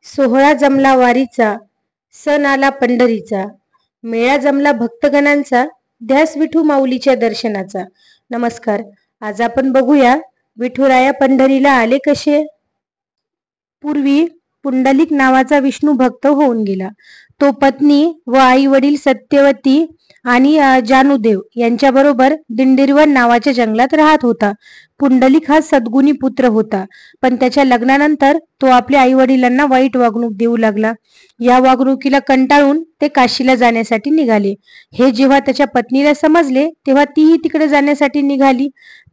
सोहळा जमला वारीचा, सण आला पंढरीचा, मेळा जमला भक्तगणांचा, ध्यास विठू माऊलीच्या दर्शनाचा. नमस्कार. आज आपण बघूया विठुराया पंढरीला आले कसे. पूर्वी पुंडलिक नावाचा विष्णू भक्त होऊन गेला. तो पत्नी व आई वडील सत्यवती आणि जानुदेव यांच्याबरोबर दिंडीरवन नावाच्या जंगलात राहत होता. पुंडलिक हा सद्गुणी पुत्र होता, पण त्याच्या लग्नानंतर तो आपल्या आई वडिलांना वाईट वागणूक देऊ लागला. या वागणुकीला कंटाळून ते काशीला जाण्यासाठी निघाले. हे जेव्हा त्याच्या पत्नीला समजले तेव्हा तीही तिकडे जाण्यासाठी निघाली.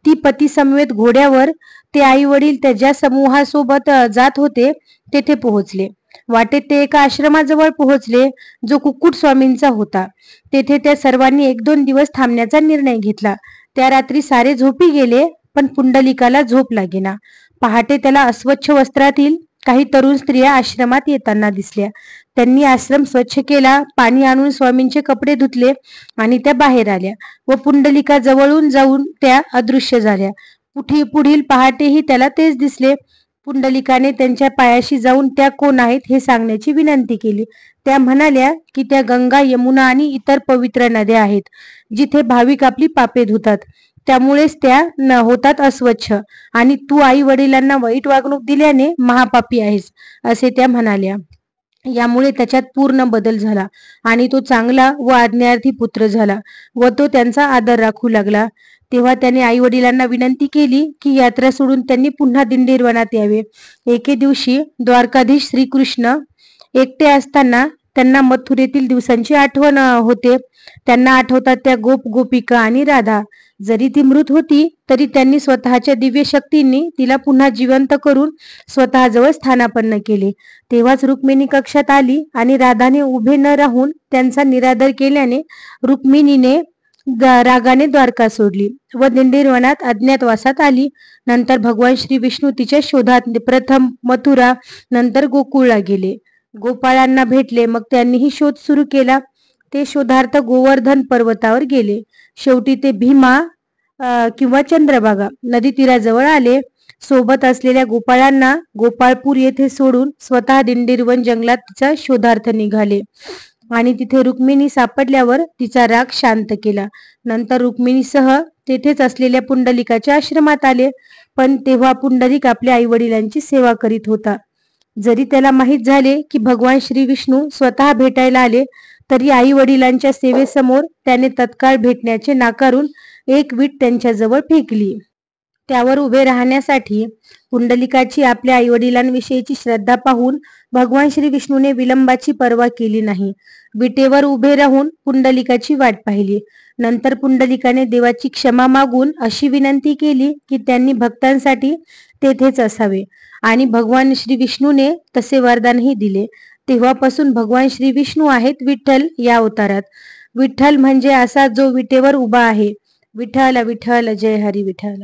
ती पती समवेत घोड्यावर ते आई वडील त्या ज्या समूहासोबत जात होते तेथे पोहोचले. वाटेत ते एका आश्रमाजवळ पोहोचले जो कुक्कुट स्वामींचा होता. तेथे त्या सर्वांनी 1-2 दिवस थांबण्याचा निर्णय घेतला. त्या रात्री सारे झोपी गेले, पण पुंडलिकाला झोप लागेना. पहाटे त्याला अस्वच्छ वस्त्रातील काही तरुण स्त्रिया आश्रमात येताना दिसल्या. त्यांनी आश्रम स्वच्छ केला, पाणी आणून स्वामींचे कपडे धुतले आणि त्या बाहेर आल्या व पुंडलिका जवळून जाऊन त्या अदृश्य झाल्या. पुढील पहाटेही त्याला तेच दिसले. पुंडलिकाने त्यांच्या पायाशी जाऊन त्या कोण आहेत हे सांगण्याची विनंती केली. त्या म्हणाल्या की त्या गंगा, यमुना आणि इतर पवित्र नद्या आहेत, जिथे भाविक आपली पापे धुतात. त्यामुळेच त्या होतात अस्वच्छ, आणि तू आई वडिलांना वाईट वागणूक दिल्याने महापापी आहेस, असे त्या म्हणाल्या. यामुळे त्याच्यात पूर्ण बदल झाला आणि तो चांगला व आज्ञार्थी पुत्र झाला व तो त्यांचा आदर राखू लागला. तेव्हा त्याने आई वडिलांना विनंती केली की यात्रा सोडून त्यांनी पुन्हा दिंडीरवनात यावे. एके दिवशी द्वारकाधीश श्रीकृष्ण एकटे असताना त्यांना मथुरेतील दिवसांची आठवण होते. त्यांना आठवतात त्या गोपिका आणि राधा. जरी ती मृत होती तरी त्यांनी स्वतःच्या दिव्य शक्तींनी तिला पुन्हा जिवंत करून स्वतःजवळ स्थानापन्न केले. तेव्हाच रुक्मिणी कक्षात आली आणि राधाने उभे न राहून त्यांचा निरादर केल्याने रुक्मिणीने रागाने द्वारका सोडली व दिंडीरवनात अज्ञातवासात आली. नंतर भगवान श्री विष्णू तिच्या शोधात प्रथम मथुरा, नंतर गोकुळला गेले. गोपाळांना भेटले. मग त्यांनीही शोध सुरू केला. ते शोधार्थ गोवर्धन पर्वतावर गेले. शेवटी ते भीमा किंवा चंद्रभागा नदी तीराजवळ आले. सोबत असलेल्या गोपाळांना गोपाळपूर येथे सोडून स्वतः दिंडीरवन जंगलात तिचा शोधार्थ निघाले आणि तिथे रुक्मिणी सापडल्यावर तिचा राग शांत केला. नंतर रुक्मिणीसह तेथेच असलेल्या पुंडलिकाच्या आश्रमात आले. पण तेव्हा पुंडलिक आपल्या आई वडिलांची सेवा करीत होता. जरी त्याला माहीत झाले की भगवान श्री विष्णू स्वतः भेटायला आले, तरी आई वडिलांच्या सेवेसमोर त्याने तत्काळ भेटण्याचे नाकारून एक वीट त्यांच्याजवळ फेकली. त्यावर उभे राहण्यासाठी पुंडलिकाची आपल्या आई वडिलांविषयीची श्रद्धा पाहून भगवान श्री विष्णूने विलंबाची पर्वा केली नाही. विटेवर उभे राहून पुंडलिकाची वाट पाहिली. नंतर पुंडलिकाने देवाची क्षमा मागून अशी विनंती केली की त्यांनी भक्तांसाठी तेथेच असावे, आणि भगवान श्री विष्णूने तसे वरदानही दिले. तेव्हापासून भगवान श्री विष्णू आहेत विठ्ठल या अवतारात. विठ्ठल म्हणजे असा जो विटेवर उभा आहे. विठ्ठल विठ्ठल, जय हरी विठ्ठल.